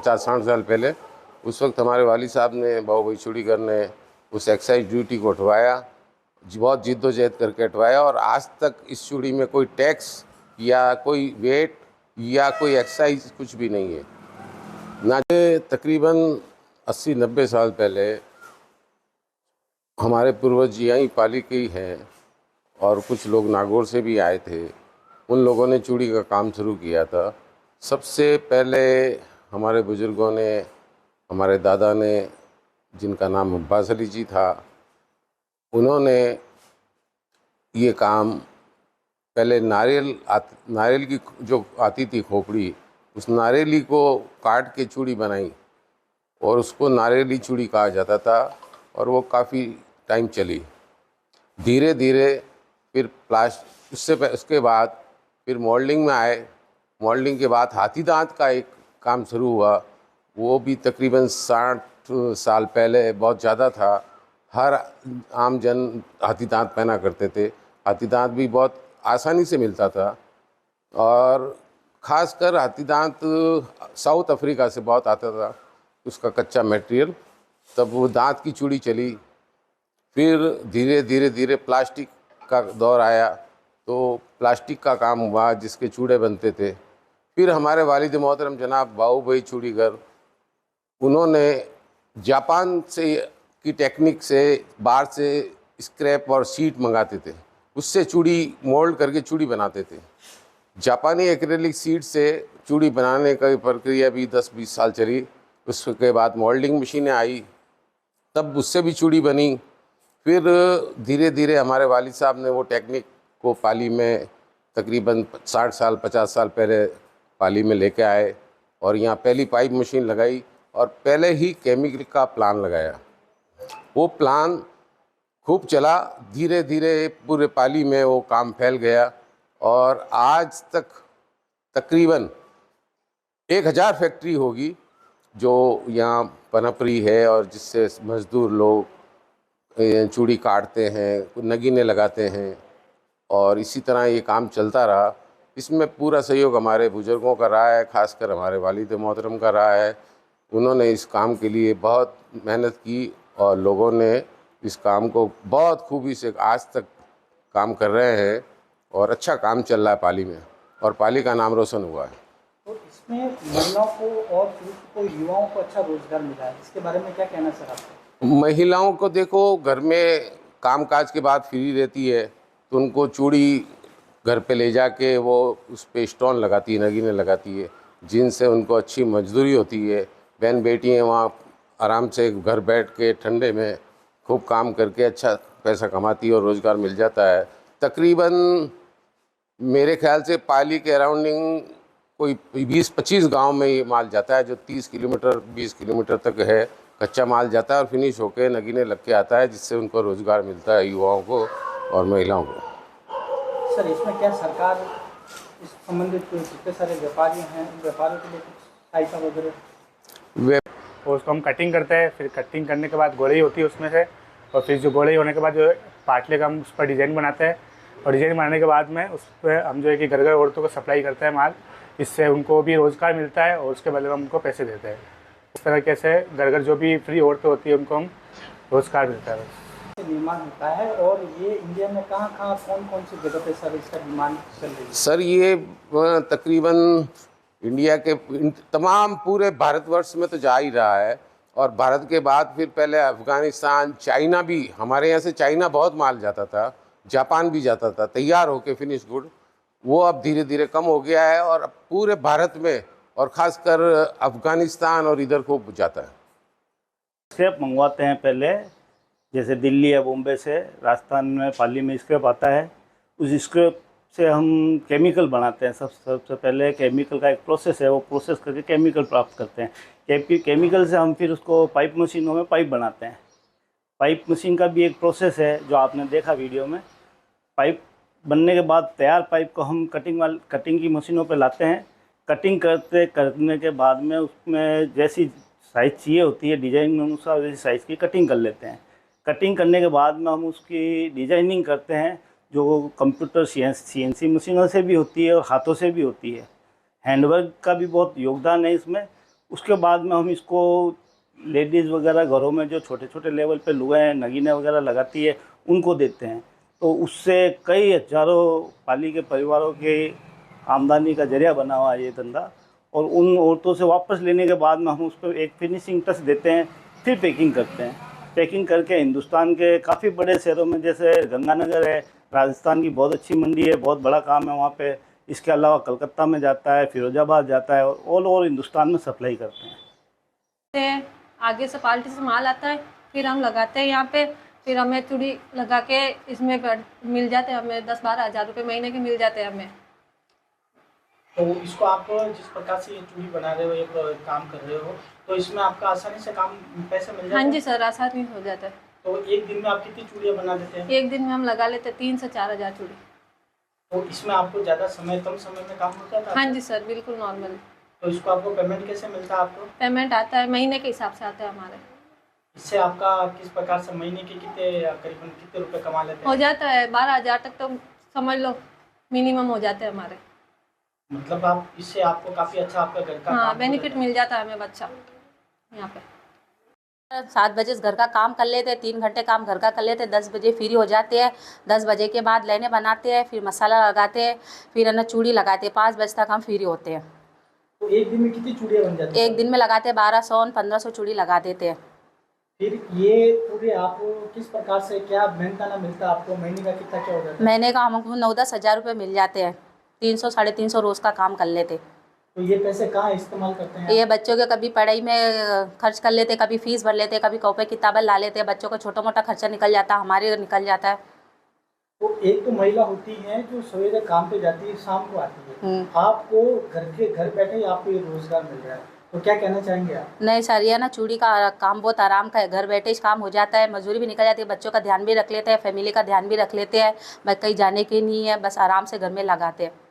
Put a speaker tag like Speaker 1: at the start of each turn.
Speaker 1: 50-60 साल पहले। उस वक्त हमारे वाली साहब ने, बाबू भाई चूड़ीकर ने उस एक्साइज ड्यूटी को हटवाया, बहुत जिद्दोजहद करके हटवाया, और आज तक इस चूड़ी में कोई टैक्स या कोई वेट या कोई एक्साइज कुछ भी नहीं है ना। तकरीबन 80-90 साल पहले हमारे पूर्वज यहीं पाली के ही हैं, और कुछ लोग नागौर से भी आए थे। उन लोगों ने चूड़ी का काम शुरू किया था। सबसे पहले हमारे बुज़ुर्गों ने, हमारे दादा ने, जिनका नाम अब्बास अली जी था, उन्होंने ये काम पहले नारियल की जो आती थी खोपड़ी, उस नारियली को काट के चूड़ी बनाई, और उसको नारियली चूड़ी कहा जाता था, और वो काफ़ी टाइम चली। धीरे धीरे फिर उसके बाद फिर मोल्डिंग में आए। मोल्डिंग के बाद हाथी दांत का एक काम शुरू हुआ, वो भी तकरीबन 60 साल पहले बहुत ज़्यादा था। हर आम जन हाथी दांत पहना करते थे। हाथी दांत भी बहुत आसानी से मिलता था, और ख़ासकर हाथी दांत साउथ अफ्रीका से बहुत आता था, उसका कच्चा मटेरियल। तब वो दांत की चूड़ी चली। फिर धीरे धीरे धीरे प्लास्टिक का दौर आया, तो प्लास्टिक का काम हुआ जिसके चूड़े बनते थे। फिर हमारे वालिद मोहतरम जनाब बाबू भाई चूड़ीकर, उन्होंने जापान से की टेक्निक से बाहर से स्क्रैप और शीट मंगाते थे, उससे चूड़ी मोल्ड करके चूड़ी बनाते थे। जापानी एक्रेलिक शीट से चूड़ी बनाने का प्रक्रिया भी 10-20 साल चली। उसके बाद मोल्डिंग मशीनें आई, तब उससे भी चूड़ी बनी। फिर धीरे धीरे हमारे वालिद साहब ने वो टेक्निक को पाली में तकरीबन 60 साल 50 साल पहले पाली में लेके आए, और यहाँ पहली पाइप मशीन लगाई, और पहले ही केमिकल का प्लान लगाया। वो प्लान खूब चला। धीरे धीरे पूरे पाली में वो काम फैल गया, और आज तक तकरीबन 1000 फैक्ट्री होगी जो यहाँ पनप रही है, और जिससे मज़दूर लोग चूड़ी काटते हैं, नगीने लगाते हैं, और इसी तरह ये काम चलता रहा। इसमें पूरा सहयोग हमारे बुज़ुर्गों का रहा है, ख़ासकर हमारे वालिद मोहतरम का रहा है। उन्होंने इस काम के लिए बहुत मेहनत की, और लोगों ने इस काम को बहुत खूबी से आज तक काम कर रहे हैं, और अच्छा काम चल रहा है पाली में, और पाली का नाम रोशन हुआ है।
Speaker 2: तो इसमें महिलाओं को और पुरुषों को, युवाओं को अच्छा रोजगार मिला है, इसके बारे में क्या कहना सर आपको?
Speaker 1: महिलाओं को देखो, घर में कामकाज के बाद फ्री रहती है, तो उनको चूड़ी घर पे ले जाके वो उस पे स्टोन लगाती है, नगीने लगाती है, जिनसे उनको अच्छी मजदूरी होती है। बहन बेटी हैं वहाँ आराम से घर बैठ के ठंडे में खूब काम करके अच्छा पैसा कमाती है, और रोज़गार मिल जाता है। तकरीबन मेरे ख्याल से पाली के अराउंडिंग कोई 20-25 गांव में ये माल जाता है, जो 30 किलोमीटर 20 किलोमीटर तक है। कच्चा माल जाता है और फिनिश होके नगीने लग के आता है, जिससे उनको रोज़गार मिलता है, युवाओं को और महिलाओं को।
Speaker 2: सर इसमें क्या सरकार इस संबंधित जितने सारे व्यापारी हैं, व्यापारियों के लिए कुछ सहायता वगैरह?
Speaker 3: और उसको हम कटिंग करते हैं। फिर कटिंग करने के बाद गोलाई होती है उसमें से, और फिर जो गोलाई होने के बाद जो पाटले का हम उस पर डिज़ाइन बनाते हैं, और डिज़ाइन बनाने के बाद में उस पर हम जो है कि घर घर औरतों को सप्लाई करते हैं माल। इससे उनको भी रोज़गार मिलता है, और उसके बदले में उनको पैसे देते हैं। इस तरीके से घर घर जो भी फ्री औरतें होती है उनको हम रोज़गार मिलता है।
Speaker 2: निर्माण होता है, और ये इंडिया में कहाँ कहाँ कौन कौन सी जगह पे सर इसका निर्माण चल रही है?
Speaker 1: सर ये तकरीबन इंडिया के तमाम पूरे भारतवर्ष में तो जा ही रहा है, और भारत के बाद फिर पहले अफ़गानिस्तान, चाइना भी, हमारे यहाँ से चाइना बहुत माल जाता था, जापान भी जाता था तैयार होके फिनिश गुड। वो अब धीरे धीरे कम हो गया है, और अब पूरे भारत में और ख़ासकर अफ़गानिस्तान और इधर खूब जाता है।
Speaker 4: स्क्रैप मंगवाते हैं पहले, जैसे दिल्ली या बॉम्बे से, राजस्थान में पाली में स्क्रैप आता है। उस स्क्रैप से हम केमिकल बनाते हैं। सबसे पहले केमिकल का एक प्रोसेस है, वो प्रोसेस करके केमिकल प्राप्त करते हैं। केमिकल से हम फिर उसको पाइप मशीनों में पाइप बनाते हैं। पाइप मशीन का भी एक प्रोसेस है जो आपने देखा वीडियो में। पाइप बनने के बाद तैयार पाइप को हम कटिंग की मशीनों पर लाते हैं। कटिंग करने के बाद में उसमें जैसी साइज़ चाहिए होती है डिज़ाइन में अनुसार वैसी साइज़ की कटिंग कर लेते हैं। कटिंग करने के बाद में हम उसकी डिज़ाइनिंग करते हैं, जो कंप्यूटर CNC मशीनों से भी होती है और हाथों से भी होती है। हैंडवर्क का भी बहुत योगदान है इसमें। उसके बाद में हम इसको लेडीज़ वगैरह घरों में जो छोटे छोटे लेवल पे लुगाएं नगीने वगैरह लगाती है उनको देते हैं। तो उससे कई हजारों पाली के परिवारों के आमदनी का जरिया बना हुआ है ये धंधा। और उन औरतों से वापस लेने के बाद में हम उस पर एक फिनिशिंग टच देते हैं, फिर पैकिंग करते हैं। पैकिंग करके हिंदुस्तान के काफ़ी बड़े शहरों में जैसे गंगानगर है, राजस्थान की बहुत अच्छी मंडी है, बहुत बड़ा काम है वहाँ पे। इसके अलावा कलकत्ता में जाता है, फिरोजाबाद जाता है, और ऑल ओवर हिंदुस्तान में सप्लाई करते हैं।
Speaker 5: आगे से पार्टी से माल आता है, फिर हम लगाते हैं यहाँ पे, फिर हमें चूड़ी लगा के इसमें मिल जाते हैं, हमें 10-12 हज़ार रुपये महीने के मिल जाते हैं हमें।
Speaker 2: तो इसको आप जिस प्रकार से ये चूड़ी बना रहे हो, ये काम कर रहे हो, तो इसमें आपका आसानी से काम पैसे मिल जाते हैं?
Speaker 5: हाँ जी सर, आसानी हो जाता है।
Speaker 2: तो एक दिन में आप कितनी चूड़ियाँ बना देते हैं?
Speaker 5: एक दिन में हम लगा लेते हैं 3 से 4 हज़ार चूड़ी।
Speaker 2: तो इसमें आपको ज़्यादा समय, कम समय में काम हो जाता है?
Speaker 5: हाँ जी सर, बिल्कुल नॉर्मल।
Speaker 2: तो इसको आपको पेमेंट कैसे मिलता है आपको?
Speaker 5: पेमेंट आता है महीने के हिसाब से आता है हमारे।
Speaker 2: इससे आपका किस प्रकार से महीने के करीबन कितने रुपए कमा लेते हैं?
Speaker 5: हो जाता है 12 हज़ार तक तो समझ लो मिनिमम हो जाते हैं हमारे।
Speaker 2: मतलब आप इससे आपको काफ़ी अच्छा आपका घर का
Speaker 5: हाँ,
Speaker 2: काम
Speaker 5: बेनिफिट मिल जाता है हमें बच्चा यहाँ पे।
Speaker 6: 7 बजे घर का काम कर लेते, 3 घंटे काम घर का कर लेते, 10 बजे फ्री हो जाते हैं। 10 बजे के बाद लेने बनाते हैं, फिर मसाला लगाते हैं, फिर है ना चूड़ी लगाते हैं। 5 बजे तक हम फ्री होते हैं।
Speaker 2: तो एक दिन में कितनी चूड़ियाँ बन जाती हैं?
Speaker 6: एक दिन में लगाते हैं 1200-1500 चूड़ी लगा देते हैं।
Speaker 2: फिर ये पूरे आप किस प्रकार से, क्या मेहनताना मिलता है आपको? महीने का कितना क्या हो जाता है?
Speaker 6: महीने का हमको 9-10 हज़ार रुपये मिल जाते हैं। 300-350 रोज़ का काम कर लेते।
Speaker 2: तो ये पैसे कहाँ इस्तेमाल करते हैं?
Speaker 6: ये बच्चों के कभी पढ़ाई में खर्च कर लेते, कभी फीस भर लेते, कभी कॉपी किताबें ला लेते। बच्चों का छोटा मोटा खर्चा निकल जाता है, हमारे निकल जाता है।
Speaker 2: तो एक तो महिला होती है जो सवेरे काम पे जाती है, शाम को आती है, आपको घर बैठे ही आपको ये रोजगार मिल रहा है, तो क्या कहना चाहेंगे आप?
Speaker 6: नहीं सर, ये ना चूड़ी का काम बहुत आराम का है, घर बैठे ही काम हो जाता है, मजदूरी भी निकल जाती है, बच्चों का ध्यान भी रख लेते हैं, फैमिली का ध्यान भी रख लेते हैं, बस कहीं जाने की नहीं है, बस आराम से घर में लगाते हैं।